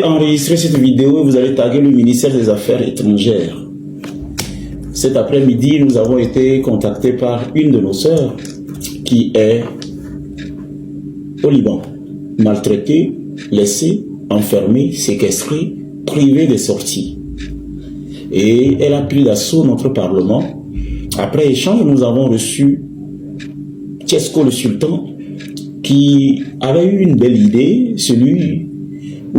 Enregistrez cette vidéo et vous allez taguer le ministère des Affaires étrangères. Cet après-midi, nous avons été contactés par une de nos sœurs qui est au Liban, maltraitée, laissée, enfermée, séquestrée, privée des sorties. Et elle a pris d'assaut notre Parlement. Après échange, nous avons reçu Tchesko le Sultan qui avait eu une belle idée,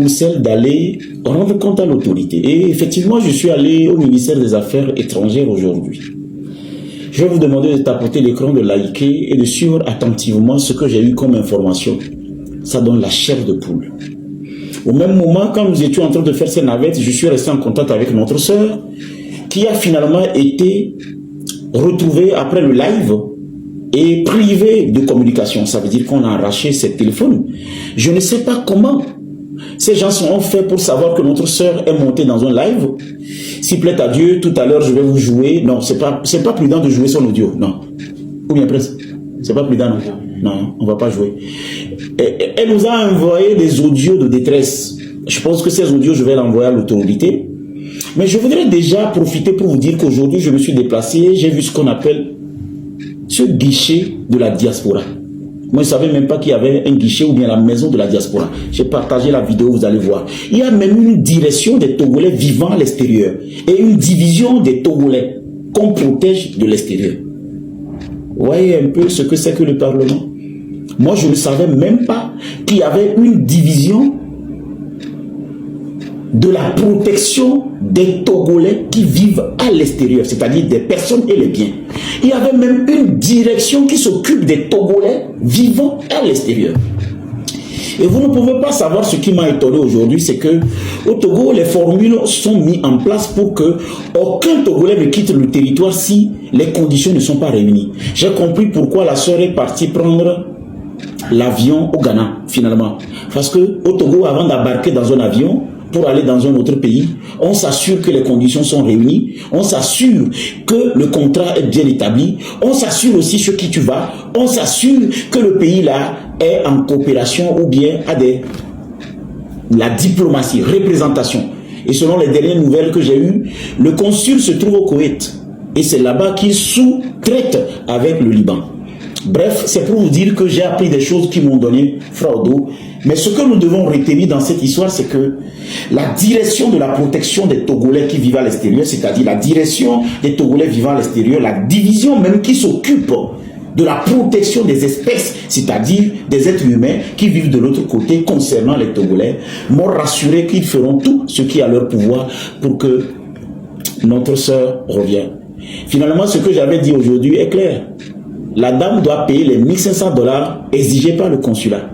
celle d'aller rendre compte à l'autorité. Et effectivement, je suis allé au ministère des Affaires étrangères aujourd'hui. Je vais vous demander de tapoter l'écran, de liker et de suivre attentivement ce que j'ai eu comme information. Ça donne la chair de poule. Au même moment, quand nous étions en train de faire ces navettes, je suis resté en contact avec notre sœur qui a finalement été retrouvée après le live et privée de communication. Ça veut dire qu'on a arraché ses téléphones. Je ne sais pas comment ces gens sont faits pour savoir que notre sœur est montée dans un live. S'il plaît à Dieu, tout à l'heure, je vais vous jouer. Non, c'est pas prudent de jouer son audio. Non. Ou bien presque. C'est pas prudent, non. Non, on va pas jouer. Elle nous a envoyé des audios de détresse. Je pense que ces audios, je vais l'envoyer à l'autorité. Mais je voudrais déjà profiter pour vous dire qu'aujourd'hui, je me suis déplacé. J'ai vu ce qu'on appelle ce guichet de la diaspora. Moi, je ne savais même pas qu'il y avait un guichet ou bien la maison de la diaspora. J'ai partagé la vidéo, vous allez voir. Il y a même une direction des Togolais vivant à l'extérieur et une division des Togolais qu'on protège de l'extérieur. Vous voyez un peu ce que c'est que le Parlement? Moi, je ne savais même pas qu'il y avait une division de la protection des Togolais qui vivent à l'extérieur, c'est-à-dire des personnes et les biens. Il y avait même une direction qui s'occupe des Togolais vivant à l'extérieur. Et vous ne pouvez pas savoir ce qui m'a étonné aujourd'hui, c'est que au Togo, les formules sont mises en place pour que aucun Togolais ne quitte le territoire si les conditions ne sont pas réunies. J'ai compris pourquoi la sœur est partie prendre l'avion au Ghana, finalement. Parce que au Togo, avant d'embarquer dans un avion, pour aller dans un autre pays, on s'assure que les conditions sont réunies, on s'assure que le contrat est bien établi, on s'assure aussi sur qui tu vas, on s'assure que le pays là est en coopération ou bien a la diplomatie, représentation. Et selon les dernières nouvelles que j'ai eues, le consul se trouve au Koweït et c'est là-bas qu'il sous-traite avec le Liban. Bref, c'est pour vous dire que j'ai appris des choses qui m'ont donné froid au dos. Mais ce que nous devons retenir dans cette histoire, c'est que la direction de la protection des Togolais qui vivent à l'extérieur, c'est-à-dire la direction des Togolais vivant à l'extérieur, la division même qui s'occupe de la protection des espèces, c'est-à-dire des êtres humains qui vivent de l'autre côté concernant les Togolais, m'ont rassuré qu'ils feront tout ce qui est à leur pouvoir pour que notre sœur revienne. Finalement, ce que j'avais dit aujourd'hui est clair. La dame doit payer les $1500 exigés par le consulat.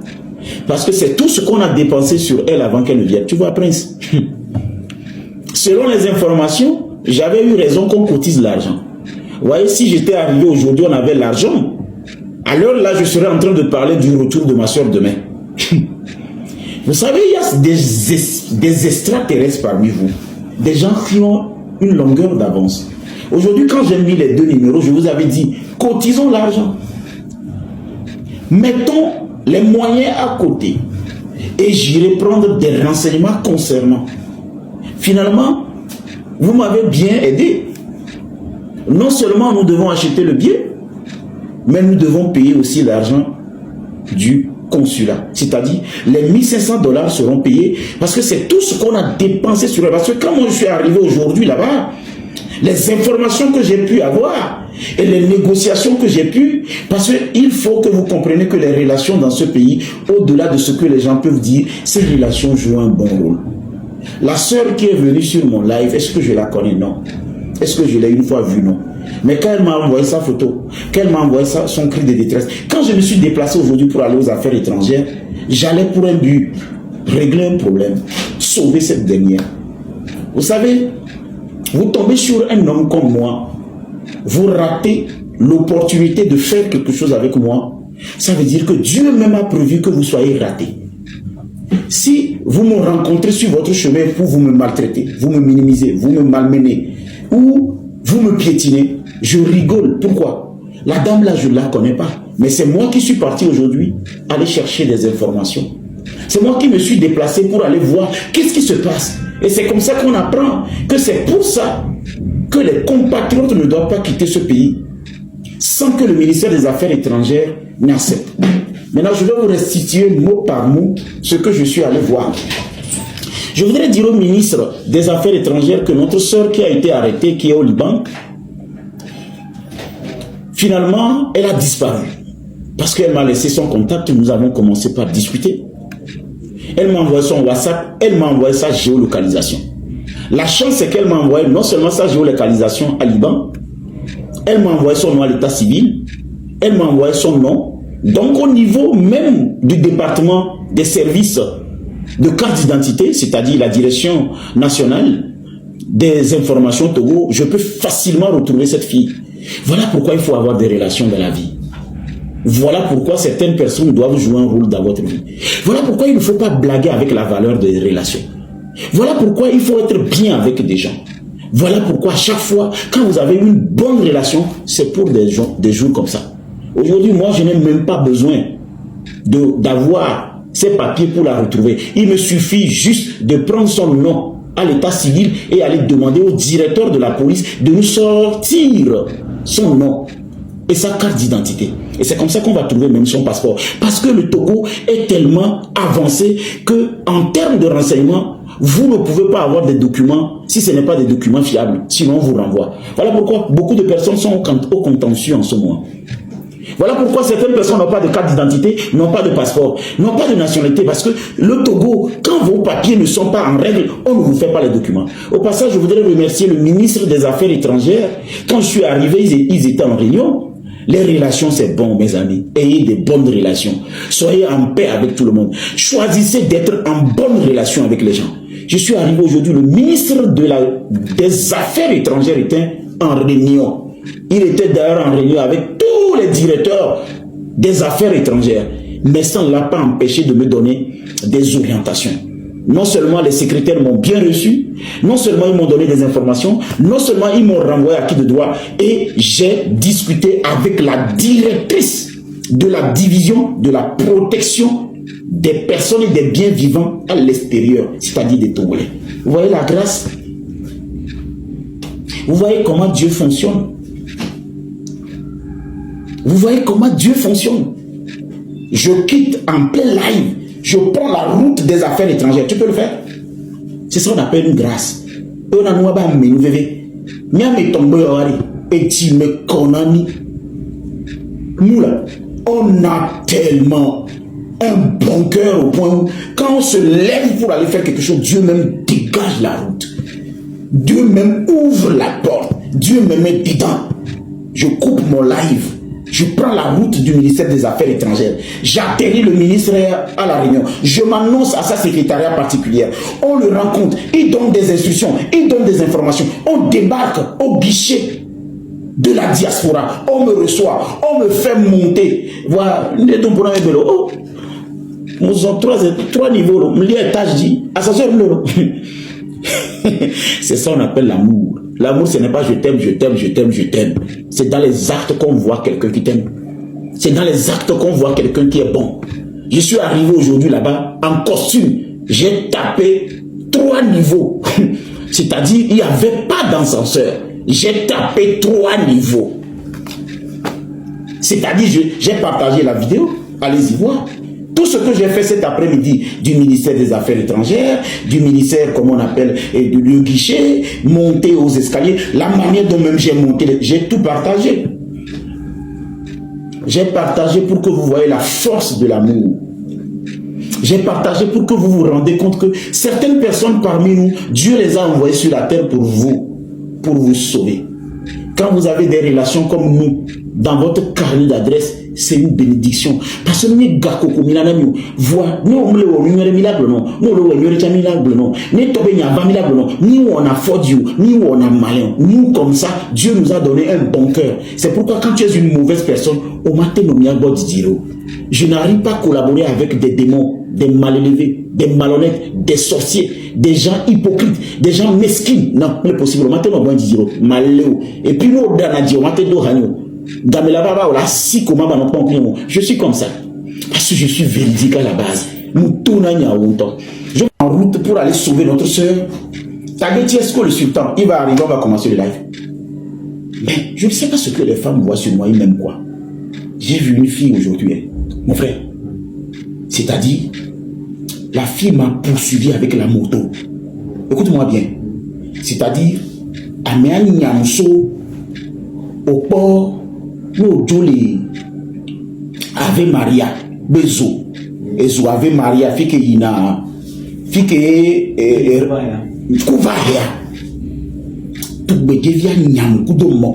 Parce que c'est tout ce qu'on a dépensé sur elle avant qu'elle ne vienne. Tu vois, Prince? Selon les informations, j'avais eu raison qu'on cotise l'argent. Vous voyez, si j'étais arrivé aujourd'hui, on avait l'argent. Alors là, je serais en train de parler du retour de ma soeur demain. Vous savez, il y a des extraterrestres parmi vous. Des gens qui ont une longueur d'avance. Aujourd'hui, quand j'ai mis les deux numéros, je vous avais dit, cotisons l'argent. Mettons les moyens à côté. Et j'irai prendre des renseignements concernant. Finalement, vous m'avez bien aidé. Non seulement nous devons acheter le billet, mais nous devons payer aussi l'argent du consulat. C'est-à-dire, les $1500 seront payés parce que c'est tout ce qu'on a dépensé sur le... Parce que quand moi je suis arrivé aujourd'hui là-bas, les informations que j'ai pu avoir et les négociations que j'ai pu, parce qu'il faut que vous compreniez que les relations dans ce pays, au-delà de ce que les gens peuvent dire, ces relations jouent un bon rôle. La sœur qui est venue sur mon live, est-ce que je la connais? Non. Est-ce que je l'ai une fois vue? Non. Mais quand elle m'a envoyé sa photo, quand elle m'a envoyé son cri de détresse, quand je me suis déplacé aujourd'hui pour aller aux affaires étrangères, j'allais pour un but, régler un problème, sauver cette dernière. Vous savez, vous tombez sur un homme comme moi, vous ratez l'opportunité de faire quelque chose avec moi, ça veut dire que Dieu même a prévu que vous soyez raté. Si vous me rencontrez sur votre chemin pour vous me maltraiter, vous me minimisez, vous me malmenez, ou vous me piétinez, je rigole. Pourquoi? La dame là, je ne la connais pas. Mais c'est moi qui suis parti aujourd'hui aller chercher des informations. C'est moi qui me suis déplacé pour aller voir qu'est-ce qui se passe. Et c'est comme ça qu'on apprend que c'est pour ça que les compatriotes ne doivent pas quitter ce pays sans que le ministère des Affaires étrangères n'accepte. Maintenant, je vais vous restituer mot par mot ce que je suis allé voir. Je voudrais dire au ministre des Affaires étrangères que notre sœur qui a été arrêtée, qui est au Liban, finalement, elle a disparu. Parce qu'elle m'a laissé son contact, nous avons commencé par discuter. Elle m'a envoyé son WhatsApp, elle m'a envoyé sa géolocalisation. La chance, c'est qu'elle m'a envoyé non seulement sa géolocalisation à Liban, elle m'a envoyé son nom à l'état civil, elle m'a envoyé son nom. Donc au niveau même du département des services de carte d'identité, c'est-à-dire la direction nationale des informations Togo, je peux facilement retrouver cette fille. Voilà pourquoi il faut avoir des relations dans la vie. Voilà pourquoi certaines personnes doivent jouer un rôle dans votre vie. Voilà pourquoi il ne faut pas blaguer avec la valeur des relations. Voilà pourquoi il faut être bien avec des gens. Voilà pourquoi à chaque fois, quand vous avez une bonne relation, c'est pour des jours comme ça. Aujourd'hui, moi, je n'ai même pas besoin d'avoir ces papiers pour la retrouver. Il me suffit juste de prendre son nom à l'état civil et aller demander au directeur de la police de nous sortir son nom et sa carte d'identité. Et c'est comme ça qu'on va trouver même son passeport. Parce que le Togo est tellement avancé que, en termes de renseignement, vous ne pouvez pas avoir des documents si ce n'est pas des documents fiables. Sinon, on vous renvoie. Voilà pourquoi beaucoup de personnes sont au contentieux en ce moment. Voilà pourquoi certaines personnes n'ont pas de carte d'identité, n'ont pas de passeport, n'ont pas de nationalité. Parce que le Togo, quand vos papiers ne sont pas en règle, on ne vous fait pas les documents. Au passage, je voudrais remercier le ministre des Affaires étrangères. Quand je suis arrivé, ils étaient en réunion. Les relations, c'est bon, mes amis. Ayez des bonnes relations. Soyez en paix avec tout le monde. Choisissez d'être en bonne relation avec les gens. Je suis arrivé aujourd'hui, le ministre des Affaires étrangères était en réunion. Il était d'ailleurs en réunion avec tous les directeurs des affaires étrangères. Mais ça ne l'a pas empêché de me donner des orientations. Non seulement les secrétaires m'ont bien reçu, non seulement ils m'ont donné des informations, non seulement ils m'ont renvoyé à qui de droit, et j'ai discuté avec la directrice de la division de la protection des personnes et des biens vivants à l'extérieur, c'est-à-dire des Togolais. Vous voyez la grâce? Vous voyez comment Dieu fonctionne? Vous voyez comment Dieu fonctionne? Je quitte en plein live. Je prends la route des affaires étrangères. Tu peux le faire? C'est ça qu'on appelle une grâce. Et tu me connais. Nous là, on a tellement un bon cœur au point où quand on se lève pour aller faire quelque chose, Dieu même dégage la route. Dieu même ouvre la porte. Dieu me met dedans. Je coupe mon live. Je prends la route du ministère des Affaires étrangères. J'atterris le ministre à la Réunion. Je m'annonce à sa secrétariat particulière. On le rencontre. Il donne des instructions. Il donne des informations. On débarque au guichet de la diaspora. On me reçoit. On me fait monter. Voilà. Oh. Nous avons trois niveaux. C'est ça qu'on appelle l'amour. L'amour, ce n'est pas je t'aime, je t'aime, je t'aime, je t'aime. C'est dans les actes qu'on voit quelqu'un qui t'aime. C'est dans les actes qu'on voit quelqu'un qui est bon. Je suis arrivé aujourd'hui là-bas en costume. J'ai tapé 3 niveaux. C'est-à-dire, il n'y avait pas d'ascenseur. J'ai tapé 3 niveaux. C'est-à-dire, j'ai partagé la vidéo. Allez-y voir. Tout ce que j'ai fait cet après-midi du ministère des Affaires étrangères, du ministère, comme on appelle, du guichet, monter aux escaliers, la manière dont même j'ai monté, j'ai tout partagé. J'ai partagé pour que vous voyez la force de l'amour. J'ai partagé pour que vous vous rendez compte que certaines personnes parmi nous, Dieu les a envoyées sur la terre pour vous sauver. Quand vous avez des relations comme nous, dans votre carnet d'adresse, c'est une bénédiction. Parce que nous, gakoko milana nous, voix, nous on le milagre non, nous on le milagre non, nous tombé n'y a pas milagre non, nous on a fort Dieu, nous on a malin, nous comme ça, Dieu nous a donné un bon cœur. C'est pourquoi quand tu es une mauvaise personne, au matin nous n'y a pas de dire. Je n'arrive pas à collaborer avec des démons, des mal élevés, des malhonnêtes, des sorciers, des gens hypocrites, des gens mesquins. Non, c'est possible. Matin nous on dire maléo. Et puis nous on a dit matin nous hanyo. Je suis comme ça. Parce que je suis véridique à la base. nous tournons je vais en route pour aller sauver notre soeur. Taguetiesco le sultan, il va arriver, on va commencer le live. Mais je ne sais pas ce que les femmes voient sur moi, ils m'aiment quoi. J'ai vu une fille aujourd'hui, mon frère. C'est-à-dire, la fille m'a poursuivi avec la moto. Écoute-moi bien. C'est-à-dire, Améa Nyamso, au port, nous Joli, Ave Maria, Bezo, Ezo Ave Maria, Fike Ina, Fike Kouvaya, tout Bedevia Nyam Koudomo,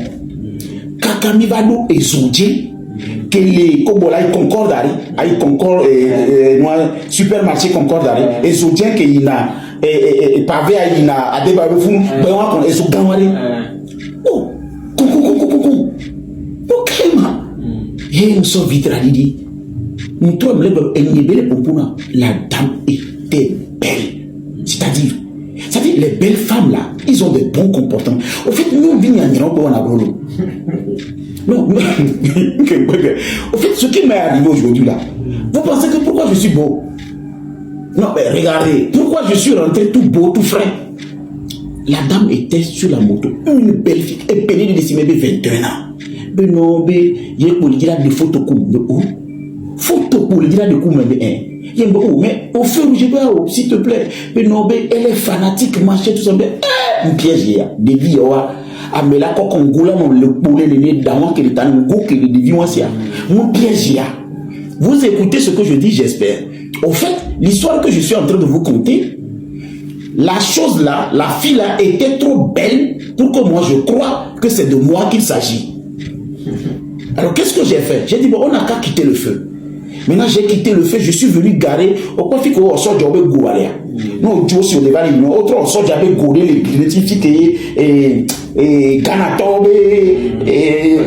Kakamivado Ezodje, que les Kobola Concorde, aïe Concorde, supermarché Concorde, Ezodje, que Ina, pavé à Ina, Adebabefou, Bewa, Ezogawari. Oh, coucou. Calma. Et nous sommes vite radis. Nous trouvons la dame était belle. C'est-à-dire, les belles femmes là, ils ont de bons comportements. Au fait, nous, non, au fait, ce qui m'est arrivé aujourd'hui là, vous pensez que pourquoi je suis beau? Non, mais regardez, pourquoi je suis rentré tout beau, tout frais? La dame était sur la moto, une belle fille, et pénée de 21 ans. Mais non, mais il y a des photos comme où? Photos pour le dire de coup, mais au fur et à mesure, s'il te plaît, mais non, mais elle est fanatique, machin, tout ça, mais un piège, des vies, mais là, quand on goule, on le poulet, le nez, d'avant que le temps, on goûte que le dévions, mon piège, vous écoutez ce que je dis, j'espère. Au fait, l'histoire que je suis en train de vous conter, la chose là, la fille là, était trop belle pour que moi je croie que c'est de moi qu'il s'agit. Alors qu'est-ce que j'ai fait? J'ai dit, bon, on n'a qu'à quitter le feu. Maintenant, j'ai quitté le feu, je suis venu garer. Au point que on sort de Gouaria. Non, tu sur les valets, autre on sort de Gouré, les petites et Ganatombe, et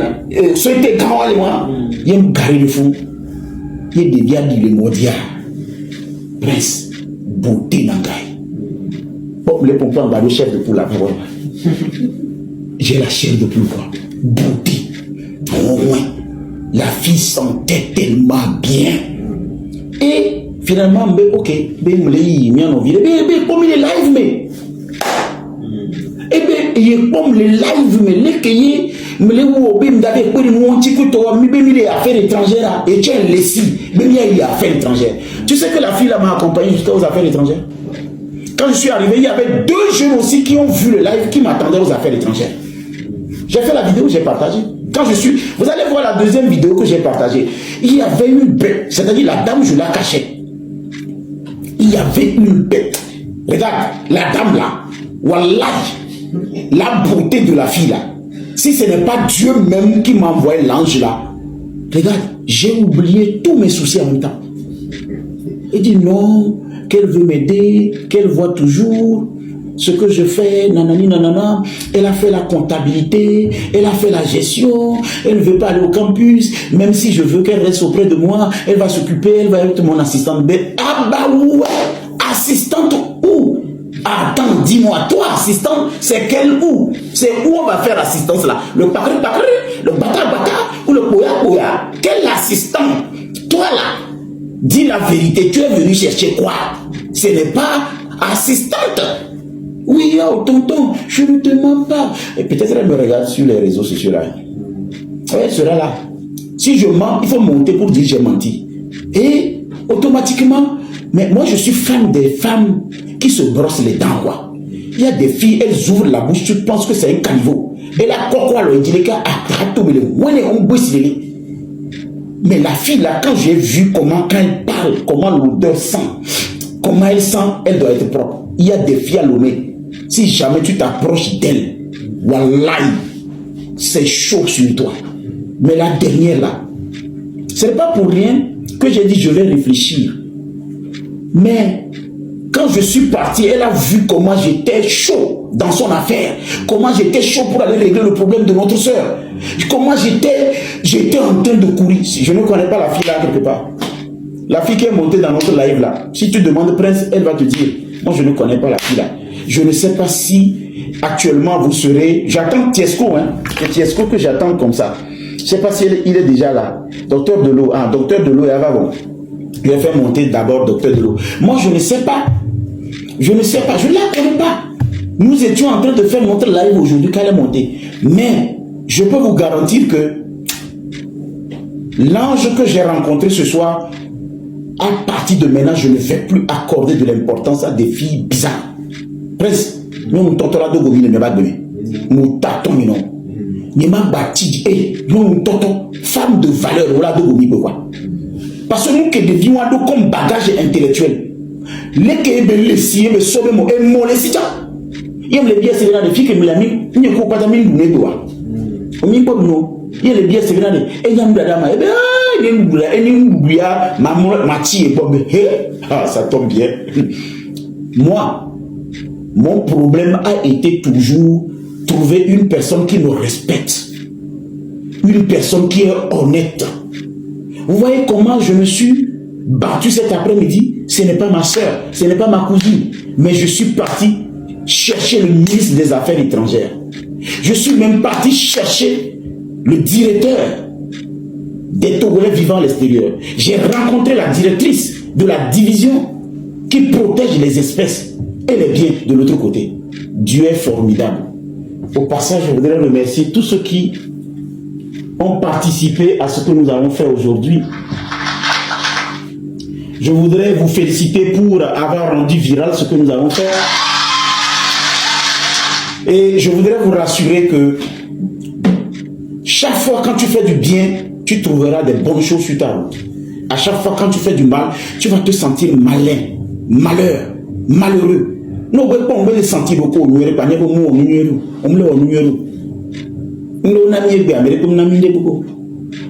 Souhaité Gawal, moi. Il y a un garé de fou. Il y a des viades, les mondiaux. Prince, beauté Nangaï. Bon, les pompons, le chef de poule, la parole. J'ai la chair de poule, quoi. Beauté. Au moins, la fille sentait tellement bien. Et finalement, ok, comme les live, mais. Et bien, il y a comme les live, mais les cahiers, mais les wobim d'avec pour mon petit couteau, mais les affaires étrangères, et tiens, les si, mais il y a affaires étrangères. Tu sais que la fille là m'a accompagné jusqu'aux affaires étrangères. Quand je suis arrivé, il y avait 2 jeunes aussi qui ont vu le live qui m'attendaient aux affaires étrangères. J'ai fait la vidéo, j'ai partagé. Quand je suis, vous allez voir la deuxième vidéo que j'ai partagée. Il y avait une bête, c'est-à-dire la dame, je la cachais. Il y avait une bête. Regarde, la dame là, wallahi, la beauté de la fille là. Si ce n'est pas Dieu même qui m'a envoyé l'ange là, regarde, j'ai oublié tous mes soucis en même temps. Il dit non, qu'elle veut m'aider, qu'elle voit toujours ce que je fais, nanani nanana. Elle a fait la comptabilité, elle a fait la gestion, elle ne veut pas aller au campus, même si je veux qu'elle reste auprès de moi, elle va s'occuper, elle va être mon assistante. Mais ah bah ouais, assistante où? Attends, dis-moi, toi assistante, c'est quelle où? C'est où on va faire assistance là? Le bakri, le bata ou le poya? Quel assistant? Toi là, dis la vérité, tu es venu chercher quoi? Ce n'est pas assistante. Oui, oh, tonton, je ne te mens pas. Et peut-être elle me regarde sur les réseaux sociaux là. Elle sera là. Si je mens, il faut monter pour dire j'ai menti. Et automatiquement, mais moi je suis fan des femmes qui se brossent les dents, quoi. Il y a des filles, elles ouvrent la bouche, tu penses que c'est un caniveau. Et là, quoi, le dit les gars, mais la fille là, quand j'ai vu quand elle parle, comment l'odeur sent, comment elle sent, elle doit être propre. Il y a des filles à l'omé. Si jamais tu t'approches d'elle, wallahi, c'est chaud sur toi. Mais la dernière là, ce n'est pas pour rien que j'ai dit je vais réfléchir. Mais quand je suis parti, elle a vu comment j'étais chaud dans son affaire. Comment j'étais chaud pour aller régler le problème de notre soeur. Comment j'étais en train de courir. Je ne connais pas la fille là quelque part. La fille qui est montée dans notre live là. Si tu demandes Prince, elle va te dire. Moi je ne connais pas la fille là. Je ne sais pas si actuellement vous serez... J'attends Tiesco, hein. C'est Tiesco que j'attends comme ça. Je ne sais pas si il est déjà là. Docteur de l'eau. Ah, docteur de l'eau, elle va bon. Je vais faire monter d'abord Docteur Delo. Moi, je ne sais pas. Je ne sais pas. Je ne la connais pas. Nous étions en train de faire notre live aujourd'hui qu'elle est montée. Mais je peux vous garantir que l'ange que j'ai rencontré ce soir, à partir de maintenant, je ne vais plus accorder de l'importance à des filles bizarres. Presque. Nous, tonton de Gomi ne va pas donner. Nous tâtons, non. Nous m'avons bâti. Nous, tonton, femme de valeur, on l'a de Gomi, pourquoi? Parce que nous, qui devions comme bagage intellectuel. Les qui les siens, me sauver mon et mon les cita. Il y a les biais, c'est là, les filles qui me l'ont mis, il n'y a pas de mine, nous, doigt. On m'y pas, nous. Il y a les biais, c'est là, et il y a une dame, et bien, il y a une boula, et une boula, ma tie, et pas, ah, ça tombe bien. Moi, mon problème a été toujours trouver une personne qui me respecte, une personne qui est honnête. Vous voyez comment je me suis battu cet après-midi? Ce n'est pas ma soeur, ce n'est pas ma cousine, mais je suis parti chercher le ministre des Affaires étrangères. Je suis même parti chercher le directeur des Togolais vivant à l'extérieur. J'ai rencontré la directrice de la division qui protège les espèces et les biens de l'autre côté. Dieu est formidable. Au passage, je voudrais remercier tous ceux qui ont participé à ce que nous avons fait aujourd'hui. Je voudrais vous féliciter pour avoir rendu viral ce que nous avons fait. Et je voudrais vous rassurer que chaque fois quand tu fais du bien, tu trouveras des bonnes choses sur ta route. À chaque fois quand tu fais du mal, tu vas te sentir malin, malheureux. Nous ne pouvons pas sentir beaucoup au mieux, pas au mieux,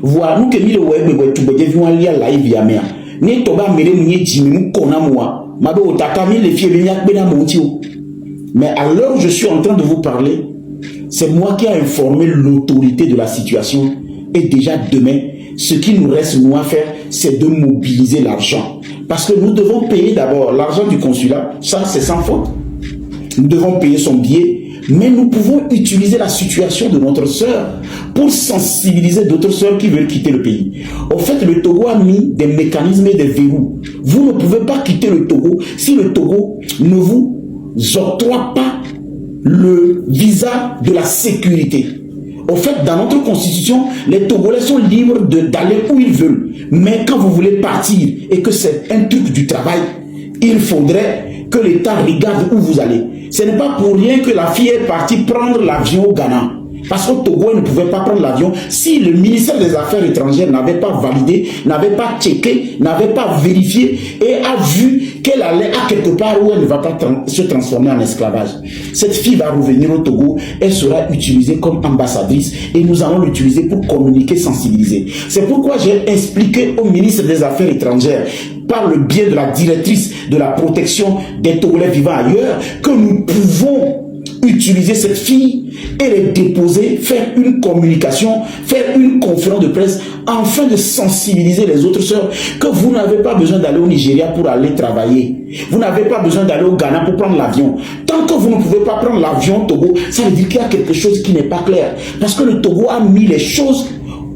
voilà, nous que nous le web, tu peux dire la live yamea. Ni toba mele mouye jimi kona moi. Mabe otakami les filles venir bena montio. Mais à l'heure où je suis en train de vous parler, c'est moi qui ai informé l'autorité de la situation. Et déjà demain, ce qui nous reste nous à faire, c'est de mobiliser l'argent. Parce que nous devons payer d'abord l'argent du consulat. Ça, c'est sans faute. Nous devons payer son billet. Mais nous pouvons utiliser la situation de notre sœur pour sensibiliser d'autres sœurs qui veulent quitter le pays. En fait, le Togo a mis des mécanismes et des verrous. Vous ne pouvez pas quitter le Togo si le Togo ne vous octroie pas le visa de la sécurité. En fait, dans notre constitution, les Togolais sont libres d'aller où ils veulent. Mais quand vous voulez partir et que c'est un truc du travail, il faudrait que l'État regarde où vous allez. Ce n'est pas pour rien que la fille est partie prendre l'avion au Ghana. Parce qu'au Togo, elle ne pouvait pas prendre l'avion si le ministère des Affaires étrangères n'avait pas validé, n'avait pas checké, n'avait pas vérifié et a vu qu'elle allait à quelque part où elle ne va pas se transformer en esclavage. Cette fille va revenir au Togo, elle sera utilisée comme ambassadrice et nous allons l'utiliser pour communiquer, sensibiliser. C'est pourquoi j'ai expliqué au ministre des Affaires étrangères, par le biais de la directrice de la protection des Togolais vivant ailleurs, que nous pouvons utiliser cette fille et les déposer, faire une communication, faire une conférence de presse, afin de sensibiliser les autres sœurs que vous n'avez pas besoin d'aller au Nigeria pour aller travailler. Vous n'avez pas besoin d'aller au Ghana pour prendre l'avion. Tant que vous ne pouvez pas prendre l'avion au Togo, ça veut dire qu'il y a quelque chose qui n'est pas clair. Parce que le Togo a mis les choses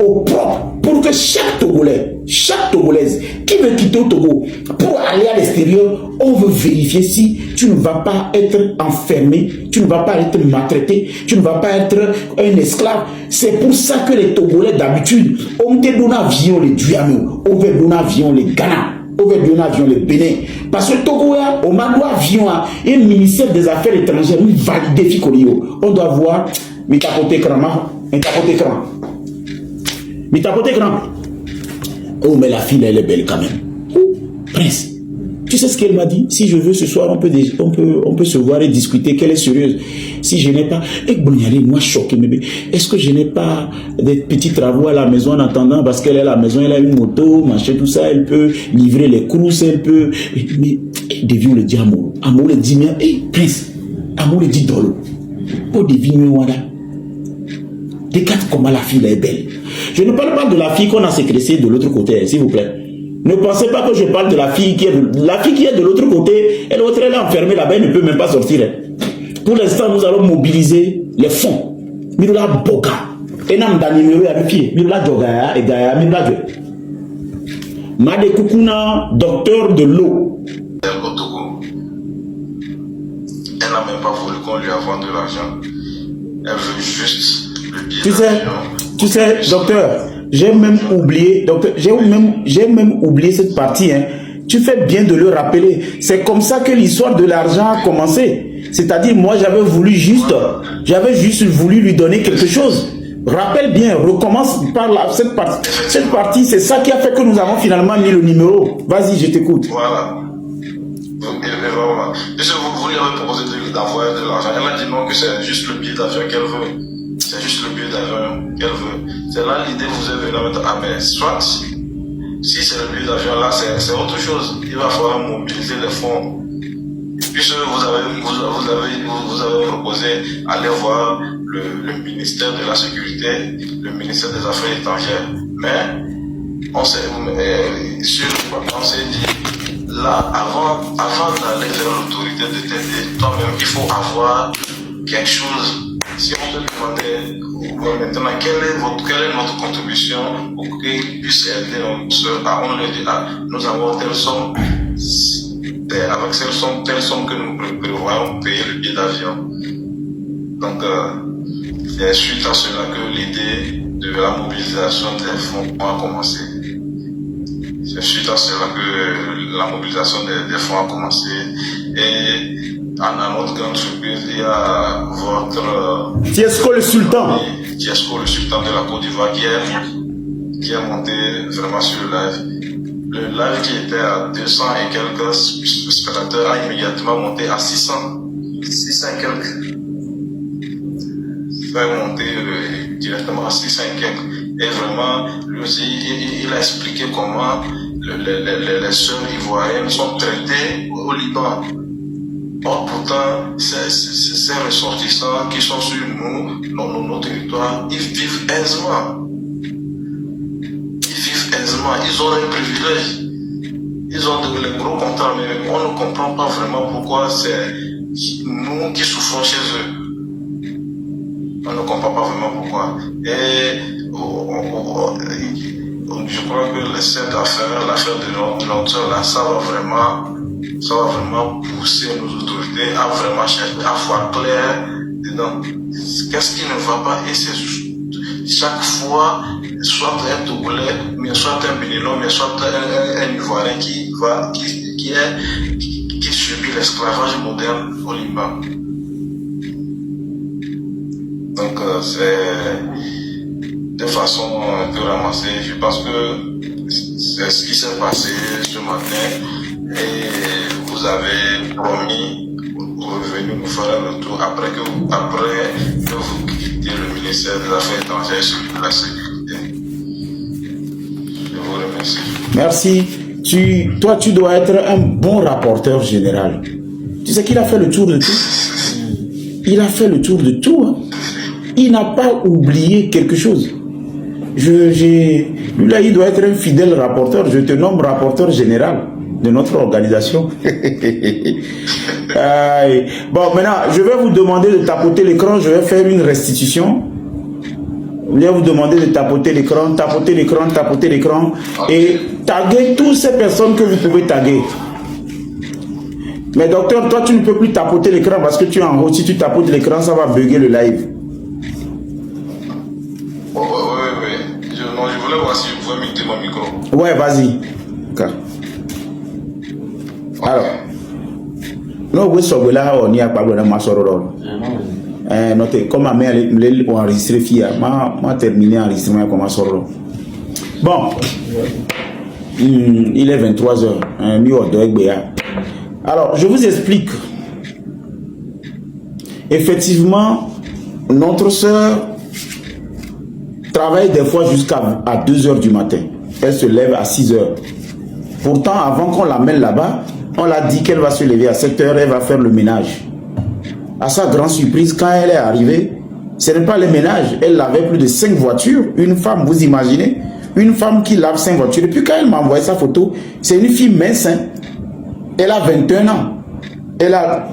au propre pour que chaque Togolais, chaque Togolaise qui veut quitter le Togo pour aller à l'extérieur, on veut vérifier si tu ne vas pas être enfermé, tu ne vas pas être maltraité, tu ne vas pas être un esclave. C'est pour ça que les Togolais d'habitude, on te donne avion les Duyano, on veut donner avion les Ghana, on veut donner avion les Bénin. Parce que Togo, on m'a donné avion et le ministère des Affaires étrangères, nous valider Ficolio. On doit voir, mais t'as côté écran, mais t'as côté écran. Mais t'as côté grand. Oh, mais la fille, elle est belle quand même. Oh, prince. Tu sais ce qu'elle m'a dit? Si je veux ce soir, on peut se voir et discuter, qu'elle est sérieuse. Si je n'ai pas... Et bon, moi choqué, mais est-ce que je n'ai pas des petits travaux à la maison en attendant, parce qu'elle est à la maison, elle a une moto, machin, tout ça, elle peut livrer les crousses, elle peut... Mais devions le dire amour. Amour le dit, mais, prince, amour le dit dolo. Pour deviner, voilà. Regarde comment la fille est belle. Je ne parle pas de la fille qu'on a séquestrée de l'autre côté, s'il vous plaît. Ne pensez pas que je parle de la fille qui est de l'autre côté. Elle est enfermée là-bas, elle ne peut même pas sortir. Pour l'instant, nous allons mobiliser les fonds. Mirula Boga. Et nous avons numéro à pied. Mirula Joga et Gaïa, Mirula Joga. Made Koukouna, docteur de l'eau. Au Togo. Elle n'a même pas voulu qu'on lui avance de l'argent. Elle veut juste le billet Tu sais, docteur, j'ai même oublié, j'ai même oublié cette partie. Hein. Tu fais bien de le rappeler. C'est comme ça que l'histoire de l'argent a commencé. C'est-à-dire, moi, j'avais juste voulu lui donner quelque chose. Rappelle bien, recommence par cette partie. Cette partie, c'est ça qui a fait que nous avons finalement mis le numéro. Vas-y, je t'écoute. Voilà. Vous lui avez proposé d'envoyer de l'argent. Elle a dit non, que c'est juste le billet d'avion qu'elle veut. C'est juste le billet d'avion qu'elle veut. C'est là l'idée vous est venue à mettre. Ah, mais soit, si c'est le billet d'avion là, c'est autre chose. Il va falloir mobiliser les fonds. Puisque vous avez proposé aller voir le ministère de la Sécurité, le ministère des Affaires étrangères. Mais on s'est dit, là, avant d'aller vers l'autorité de t'aider, toi-même, il faut avoir quelque chose. Si on te demandait maintenant quelle est notre contribution pour qu'il puisse aider notre soeur, on lui dit, nous avons telle somme. Avec telle somme que nous prévoyons payer le billet d'avion. Donc, c'est suite à cela que l'idée de la mobilisation des fonds a commencé. C'est suite à cela que la mobilisation des fonds a commencé. Et à notre grande surprise, il y a votre... Tiesco le Sultan. Tiesco le Sultan de la Côte d'Ivoire qui est monté vraiment sur le live. Le live qui était à 200 et quelques spectateurs a immédiatement monté à 600 et quelques. Il a monté directement à 600 et quelques. Et vraiment, lui aussi, il a expliqué comment les sœurs ivoiriennes sont traitées au Liban. Or, pourtant, ces ressortissants qui sont sur nos territoires, ils vivent aisément. Ils ont un privilège. Ils ont les gros contrats, mais on ne comprend pas vraiment pourquoi c'est nous qui souffrons chez eux. On ne comprend pas vraiment pourquoi. Et je crois que cette affaire, l'affaire de notre soeur, là, ça va vraiment pousser nos autorités à vraiment chercher, à voir clair dedans. Qu'est-ce qui ne va pas? Et c'est chaque fois, soit un Togolais, mais soit un Béninois, mais soit un Ivoirien qui subit l'esclavage moderne au Liban. Donc, c'est de façon un peu ramassée. Je pense que c'est ce qui s'est passé ce matin et vous avez promis revenir nous faire un retour après que vous quittiez le ministère des Affaires étrangères sur la sécurité. Je vous remercie. Merci. Toi, tu dois être un bon rapporteur général. Tu sais qu'il a fait le tour de tout. Il a fait le tour de tout. Hein. Il n'a pas oublié quelque chose. Lui là, il doit être un fidèle rapporteur. Je te nomme rapporteur général de notre organisation. Bon, maintenant, je vais vous demander de tapoter l'écran. Je vais faire une restitution. Je vais vous demander de tapoter l'écran, et taguer toutes ces personnes que vous pouvez taguer. Mais docteur, toi, tu ne peux plus tapoter l'écran parce que tu es en haut. Si tu tapotes l'écran, ça va bugger le live. Oui. Je voulais voir si vous pouvez muter mon micro. Ouais, vas-y. Okay. Alors, non, vous savez là, on n'y a pas de massororo. Comme ma mère l'a enregistré, m'a terminé l'enregistrement comme massororo. Bon, il est 23h. Alors, je vous explique. Effectivement, notre soeur travaille des fois jusqu'à 2h du matin. Elle se lève à 6h. Pourtant, avant qu'on l'amène là-bas, on l'a dit qu'elle va se lever à 7h, elle va faire le ménage. À sa grande surprise, quand elle est arrivée, ce n'est pas le ménage. Elle lavait plus de 5 voitures. Une femme, vous imaginez, une femme qui lave 5 voitures. Et puis quand elle m'a envoyé sa photo, c'est une fille mince. Hein? Elle a 21 ans. Elle a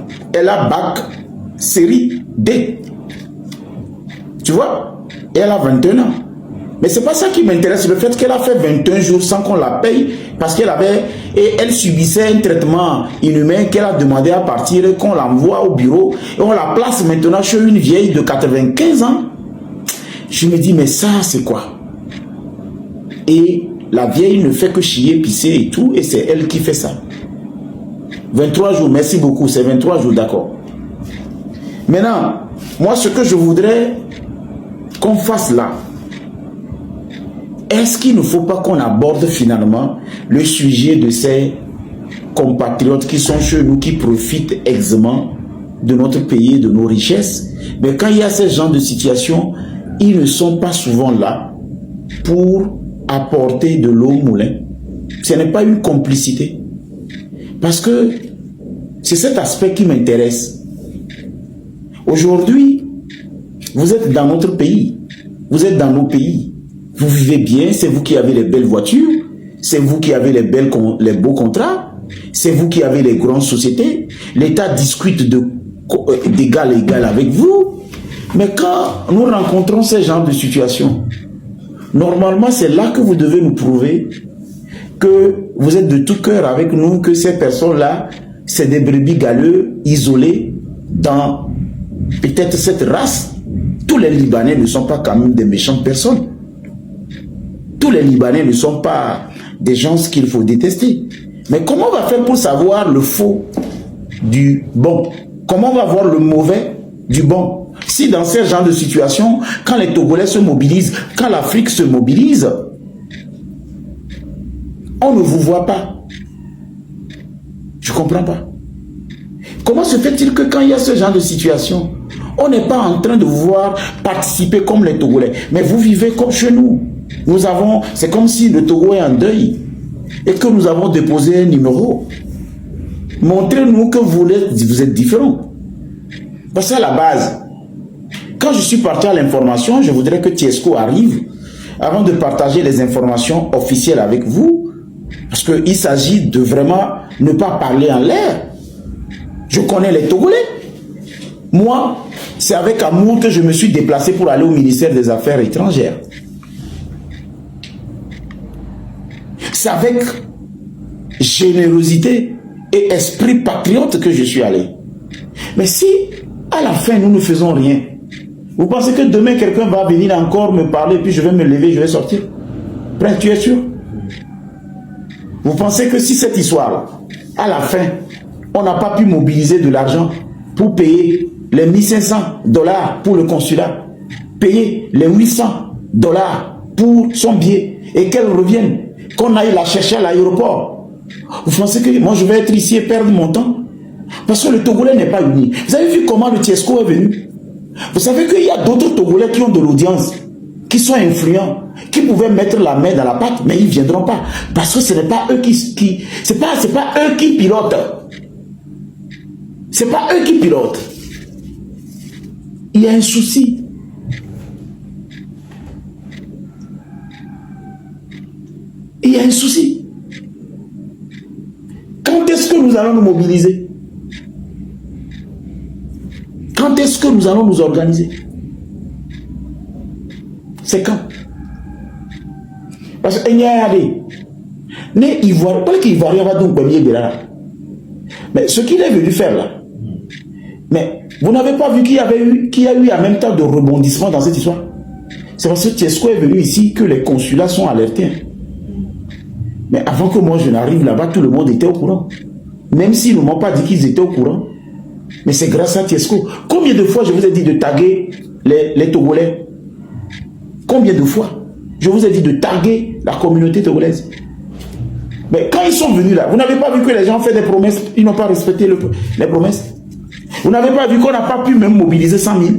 bac série D. Tu vois? Et elle a 21 ans. Mais c'est pas ça qui m'intéresse, le fait qu'elle a fait 21 jours sans qu'on la paye, parce qu'elle avait, et elle subissait un traitement inhumain qu'elle a demandé à partir, qu'on l'envoie au bureau, et on la place maintenant chez une vieille de 95 ans. Je me dis, mais ça, c'est quoi? Et la vieille ne fait que chier, pisser et tout, et c'est elle qui fait ça. 23 jours, merci beaucoup, c'est 23 jours, d'accord. Maintenant, moi, ce que je voudrais qu'on fasse là, est-ce qu'il ne faut pas qu'on aborde finalement le sujet de ces compatriotes qui sont chez nous, qui profitent aisément de notre pays, de nos richesses, mais quand il y a ce genre de situation, ils ne sont pas souvent là pour apporter de l'eau au moulin. Ce n'est pas une complicité. Parce que c'est cet aspect qui m'intéresse. Aujourd'hui, vous êtes dans notre pays, vous êtes dans nos pays, vous vivez bien, c'est vous qui avez les belles voitures, c'est vous qui avez les beaux contrats, c'est vous qui avez les grandes sociétés, l'État discute d'égal à égal avec vous, mais quand nous rencontrons ces genres de situations, normalement c'est là que vous devez nous prouver que vous êtes de tout cœur avec nous, que ces personnes-là, c'est des brebis galeux, isolés dans peut-être cette race. Tous les Libanais ne sont pas quand même des méchantes personnes. Tous les Libanais ne sont pas des gens qu'il faut détester. Mais comment on va faire pour savoir le faux du bon? Comment on va voir le mauvais du bon? Si dans ce genre de situation, quand les Togolais se mobilisent, quand l'Afrique se mobilise, on ne vous voit pas. Je ne comprends pas. Comment se fait-il que quand il y a ce genre de situation, on n'est pas en train de vous voir participer comme les Togolais, mais vous vivez comme chez nous. C'est comme si le Togo est en deuil et que nous avons déposé un numéro. Montrez-nous que vous êtes différents. Parce qu'à la base, quand je suis parti à l'information, je voudrais que Tiesco arrive avant de partager les informations officielles avec vous, parce qu'il s'agit de vraiment ne pas parler en l'air. Je connais les Togolais. Moi, c'est avec amour que je me suis déplacé pour aller au ministère des Affaires étrangères. C'est avec générosité et esprit patriote que je suis allé. Mais si, à la fin, nous ne faisons rien, vous pensez que demain, quelqu'un va venir encore me parler, puis je vais me lever, je vais sortir? Prêt, tu es sûr? Vous pensez que si cette histoire-là, à la fin, on n'a pas pu mobiliser de l'argent pour payer les 1500 $ pour le consulat, payer les 800 $ pour son billet, et qu'elle revienne, qu'on aille la chercher à l'aéroport, vous pensez que moi je vais être ici et perdre mon temps? Parce que le Togolais n'est pas uni. Vous avez vu comment le Tiesco est venu? Vous savez qu'il y a d'autres Togolais qui ont de l'audience, qui sont influents, qui pouvaient mettre la main dans la pâte, mais ils ne viendront pas. Parce que ce n'est pas eux c'est pas eux qui pilotent. C'est pas eux qui pilotent. Il y a un souci. Il y a un souci. Quand est-ce que nous allons nous mobiliser? Quand est-ce que nous allons nous organiser? C'est quand? Parce que mais Ivoirien, pas qu'Ivoirien va donc premier de là. Mais ce qu'il est venu faire là, mais vous n'avez pas vu qu'il y a eu en même temps de rebondissement dans cette histoire? C'est parce que Tiesco est venu ici que les consulats sont alertés. Mais avant que moi je n'arrive là-bas, tout le monde était au courant. Même s'ils ne m'ont pas dit qu'ils étaient au courant. Mais c'est grâce à Tiesco. Combien de fois je vous ai dit de taguer les Togolais? Combien de fois je vous ai dit de taguer la communauté togolaise? Mais quand ils sont venus là, vous n'avez pas vu que les gens ont fait des promesses, ils n'ont pas respecté les promesses? Vous n'avez pas vu qu'on n'a pas pu même mobiliser 100 000?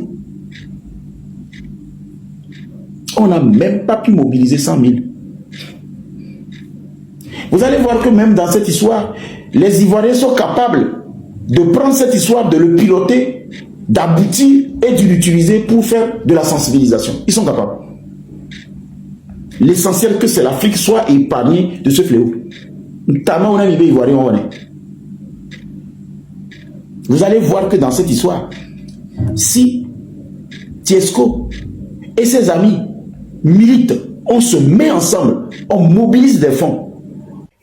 On n'a même pas pu mobiliser 100 000. Vous allez voir que même dans cette histoire, les Ivoiriens sont capables de prendre cette histoire, de le piloter, d'aboutir et de l'utiliser pour faire de la sensibilisation. Ils sont capables. L'essentiel que c'est l'Afrique soit épargnée de ce fléau. Vous allez voir que dans cette histoire, si Tiesco et ses amis milite, on se met ensemble, on mobilise des fonds.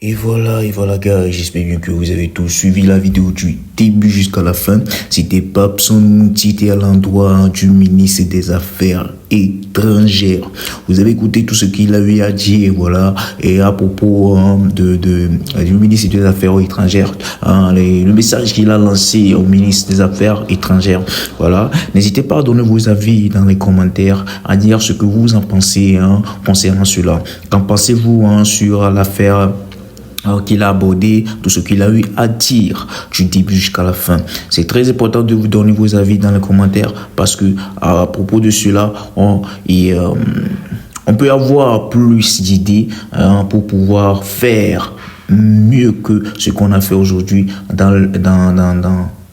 Et voilà gars, j'espère bien que vous avez tous suivi la vidéo du début jusqu'à la fin. C'était Papson Mouti, à l'endroit du ministre des Affaires étrangères. Vous avez écouté tout ce qu'il a eu à dire, voilà. Et à propos du ministre des Affaires étrangères, le message qu'il a lancé au ministre des Affaires étrangères, voilà. N'hésitez pas à donner vos avis dans les commentaires, à dire ce que vous en pensez concernant cela. Qu'en pensez-vous sur l'affaire qu'il a abordé, tout ce qu'il a eu à dire du début jusqu'à la fin? C'est très important de vous donner vos avis dans les commentaires parce que à propos de cela, on peut avoir plus d'idées pour pouvoir faire mieux que ce qu'on a fait aujourd'hui dans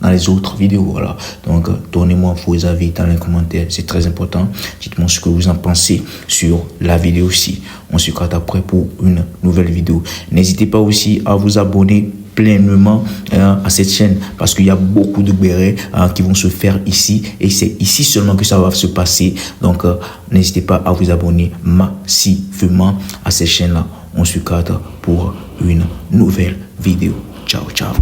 les autres vidéos, voilà. Donc, donnez-moi vos avis dans les commentaires, c'est très important. Dites-moi ce que vous en pensez sur la vidéo aussi. On se capte après pour une nouvelle vidéo. N'hésitez pas aussi à vous abonner pleinement à cette chaîne parce qu'il y a beaucoup de bérets qui vont se faire ici et c'est ici seulement que ça va se passer. Donc, n'hésitez pas à vous abonner massivement à cette chaîne-là. On se capte pour une nouvelle vidéo. Ciao, ciao.